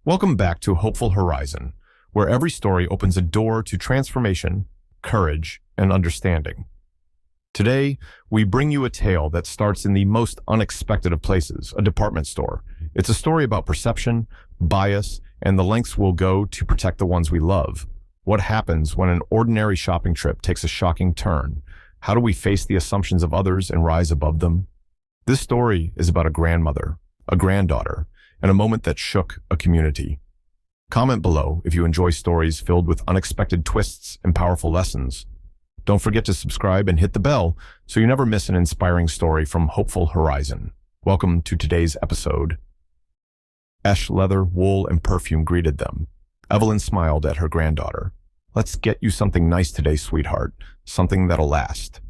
Welcome back to Hopeful Horizon, where every story opens a door to transformation, courage, and understanding. Today, we bring you a tale that starts in the most unexpected of places, a department store. It's a story about perception, bias, and the lengths we'll go to protect the ones we love. What happens when an ordinary shopping trip takes a shocking turn? How do we face the assumptions of others and rise above them? This story is about a grandmother, a granddaughter, and a moment that shook a community. Comment below if you enjoy stories filled with unexpected twists and powerful lessons. Don't forget to subscribe and hit the bell so you never miss an inspiring story from Hopeful Horizon. Welcome to today's episode. Ash leather, wool, and perfume greeted them. Evelyn smiled at her granddaughter. "Let's get you something nice today, sweetheart. Something that'll last."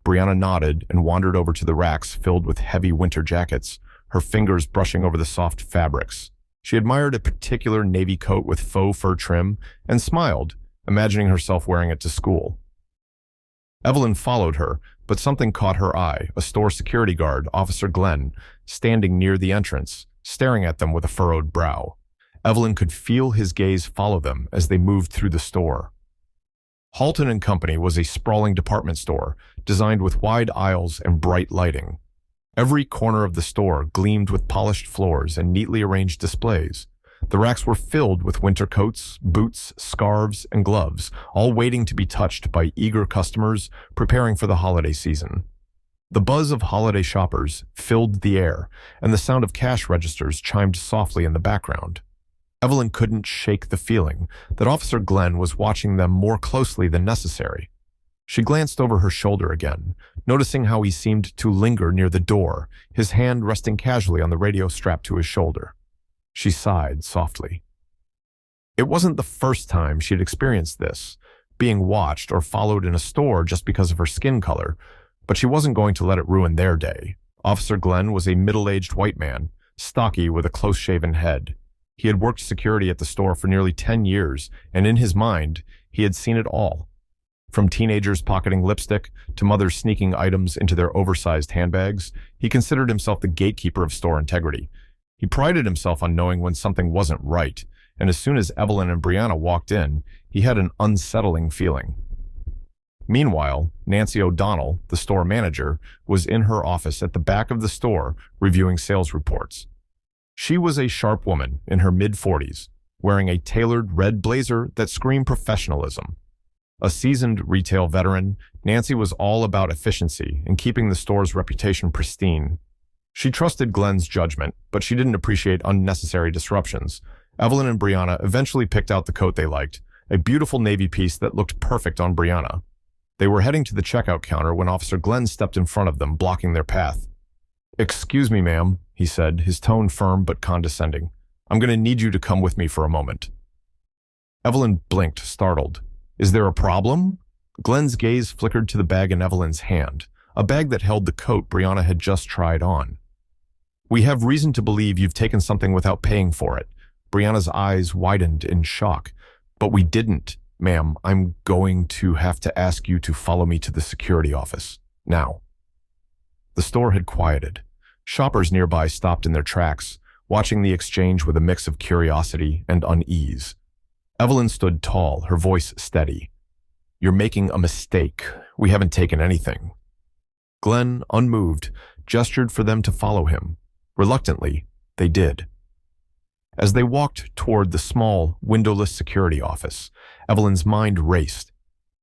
Brianna nodded and wandered over to the racks filled with heavy winter jackets, her fingers brushing over the soft fabrics. She admired a particular navy coat with faux fur trim and smiled, imagining herself wearing it to school. Evelyn followed her, but something caught her eye, a store security guard, Officer Glenn, standing near the entrance, staring at them with a furrowed brow. Evelyn could feel his gaze follow them as they moved through the store. Halton and Company was a sprawling department store, designed with wide aisles and bright lighting. Every corner of the store gleamed with polished floors and neatly arranged displays. The racks were filled with winter coats, boots, scarves, and gloves, all waiting to be touched by eager customers preparing for the holiday season. The buzz of holiday shoppers filled the air, and the sound of cash registers chimed softly in the background. Evelyn couldn't shake the feeling that Officer Glenn was watching them more closely than necessary. She glanced over her shoulder again, noticing how he seemed to linger near the door, his hand resting casually on the radio strapped to his shoulder. She sighed softly. It wasn't the first time she had experienced this, being watched or followed in a store just because of her skin color, but she wasn't going to let it ruin their day. Officer Glenn was a middle-aged white man, stocky with a close-shaven head. He had worked security at the store for nearly 10 years, and in his mind, he had seen it all. From teenagers pocketing lipstick to mothers sneaking items into their oversized handbags, he considered himself the gatekeeper of store integrity. He prided himself on knowing when something wasn't right, and as soon as Evelyn and Brianna walked in, he had an unsettling feeling. Meanwhile, Nancy O'Donnell, the store manager, was in her office at the back of the store reviewing sales reports. She was a sharp woman in her mid-40s, wearing a tailored red blazer that screamed professionalism. A seasoned retail veteran, Nancy was all about efficiency and keeping the store's reputation pristine. She trusted Glenn's judgment, but she didn't appreciate unnecessary disruptions. Evelyn and Brianna eventually picked out the coat they liked, a beautiful navy piece that looked perfect on Brianna. They were heading to the checkout counter when Officer Glenn stepped in front of them, blocking their path. "Excuse me, ma'am," he said, his tone firm but condescending. "I'm going to need you to come with me for a moment." Evelyn blinked, startled. "Is there a problem?" Glenn's gaze flickered to the bag in Evelyn's hand, a bag that held the coat Brianna had just tried on. "We have reason to believe you've taken something without paying for it." Brianna's eyes widened in shock. "But we didn't, ma'am. I'm going to have to ask you to follow me to the security office. Now." The store had quieted. Shoppers nearby stopped in their tracks, watching the exchange with a mix of curiosity and unease. Evelyn stood tall, her voice steady. "You're making a mistake. We haven't taken anything." Glenn, unmoved, gestured for them to follow him. Reluctantly, they did. As they walked toward the small, windowless security office, Evelyn's mind raced.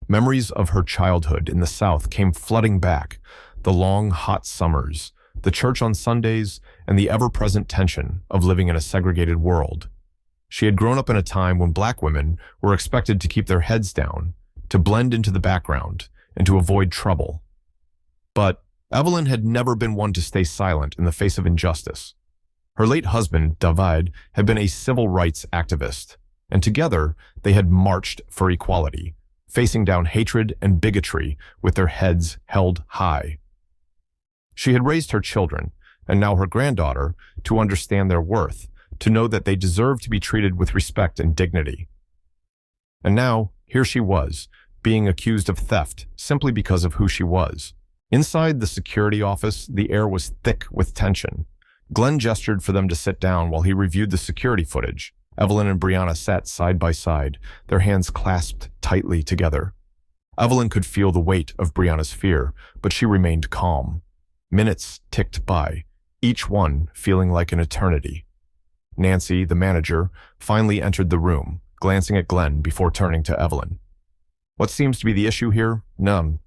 Memories of her childhood in the South came flooding back, the long, hot summers, the church on Sundays, and the ever-present tension of living in a segregated world. She had grown up in a time when black women were expected to keep their heads down, to blend into the background, and to avoid trouble. But Evelyn had never been one to stay silent in the face of injustice. Her late husband, David, had been a civil rights activist, and together they had marched for equality, facing down hatred and bigotry with their heads held high. She had raised her children, and now her granddaughter, to understand their worth, to know that they deserved to be treated with respect and dignity. And now, here she was, being accused of theft simply because of who she was. Inside the security office, the air was thick with tension. Glenn gestured for them to sit down while he reviewed the security footage. Evelyn and Brianna sat side by side, their hands clasped tightly together. Evelyn could feel the weight of Brianna's fear, but she remained calm. Minutes ticked by, each one feeling like an eternity. Nancy, the manager, finally entered the room, glancing at Glenn before turning to Evelyn. "What seems to be the issue here? None."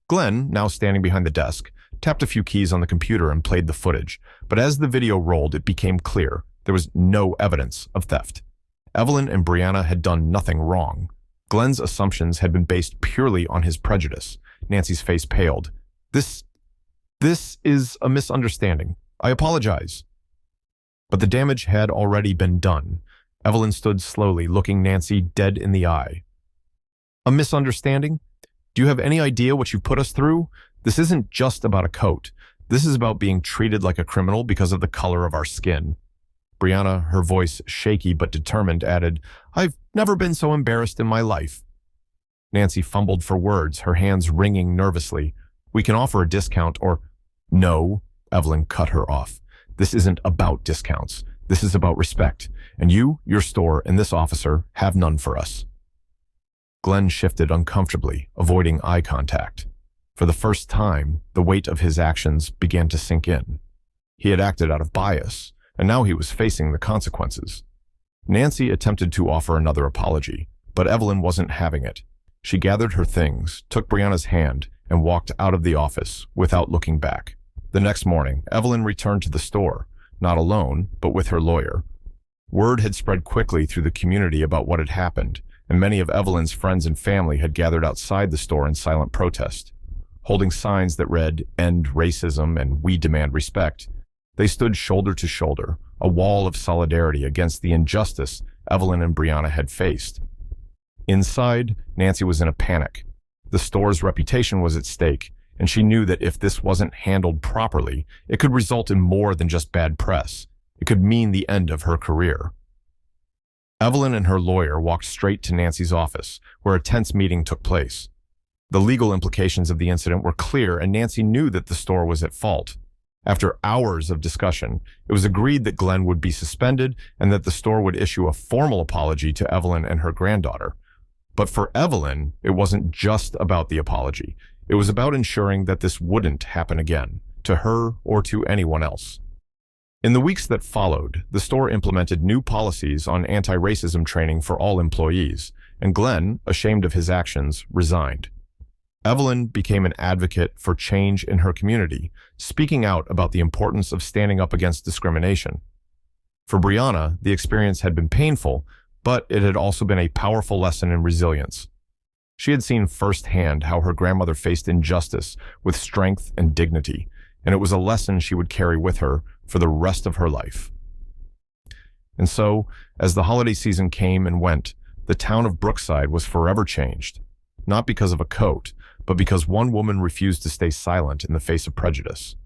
Glenn, now standing behind the desk, tapped a few keys on the computer and played the footage, but as the video rolled, it became clear there was no evidence of theft. Evelyn and Brianna had done nothing wrong. Glenn's assumptions had been based purely on his prejudice. Nancy's face paled. This is a misunderstanding. I apologize." But the damage had already been done. Evelyn stood slowly, looking Nancy dead in the eye. "A misunderstanding? Do you have any idea what you've put us through? This isn't just about a coat. This is about being treated like a criminal because of the color of our skin." Brianna, her voice shaky but determined, added, "I've never been so embarrassed in my life." Nancy fumbled for words, her hands wringing nervously. "We can offer a discount or—" "No," Evelyn cut her off. "This isn't about discounts. This is about respect. And you, your store, and this officer have none for us." Glenn shifted uncomfortably, avoiding eye contact. For the first time, the weight of his actions began to sink in. He had acted out of bias, and now he was facing the consequences. Nancy attempted to offer another apology, but Evelyn wasn't having it. She gathered her things, took Brianna's hand, and walked out of the office without looking back. The next morning, Evelyn returned to the store, not alone, but with her lawyer. Word had spread quickly through the community about what had happened, and many of Evelyn's friends and family had gathered outside the store in silent protest. Holding signs that read, "End racism" and "We demand respect," they stood shoulder to shoulder, a wall of solidarity against the injustice Evelyn and Brianna had faced. Inside, Nancy was in a panic. The store's reputation was at stake, and she knew that if this wasn't handled properly, it could result in more than just bad press. It could mean the end of her career. Evelyn and her lawyer walked straight to Nancy's office, where a tense meeting took place. The legal implications of the incident were clear, and Nancy knew that the store was at fault. After hours of discussion, it was agreed that Glenn would be suspended and that the store would issue a formal apology to Evelyn and her granddaughter. But for Evelyn, it wasn't just about the apology. It was about ensuring that this wouldn't happen again, to her or to anyone else. In the weeks that followed, the store implemented new policies on anti-racism training for all employees, and Glenn, ashamed of his actions, resigned. Evelyn became an advocate for change in her community, speaking out about the importance of standing up against discrimination. For Brianna, the experience had been painful, but it had also been a powerful lesson in resilience. She had seen firsthand how her grandmother faced injustice with strength and dignity, and it was a lesson she would carry with her for the rest of her life. And so, as the holiday season came and went, the town of Brookside was forever changed, not because of a coat, but because one woman refused to stay silent in the face of prejudice.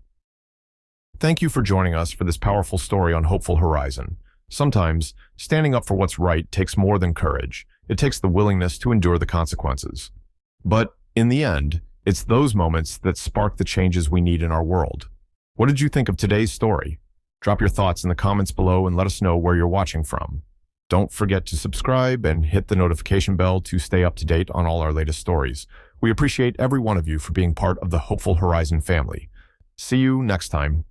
Thank you for joining us for this powerful story on Hopeful Horizon. Sometimes, standing up for what's right takes more than courage. It takes the willingness to endure the consequences. But, in the end, it's those moments that spark the changes we need in our world. What did you think of today's story? Drop your thoughts in the comments below and let us know where you're watching from. Don't forget to subscribe and hit the notification bell to stay up to date on all our latest stories. We appreciate every one of you for being part of the Hopeful Horizon family. See you next time.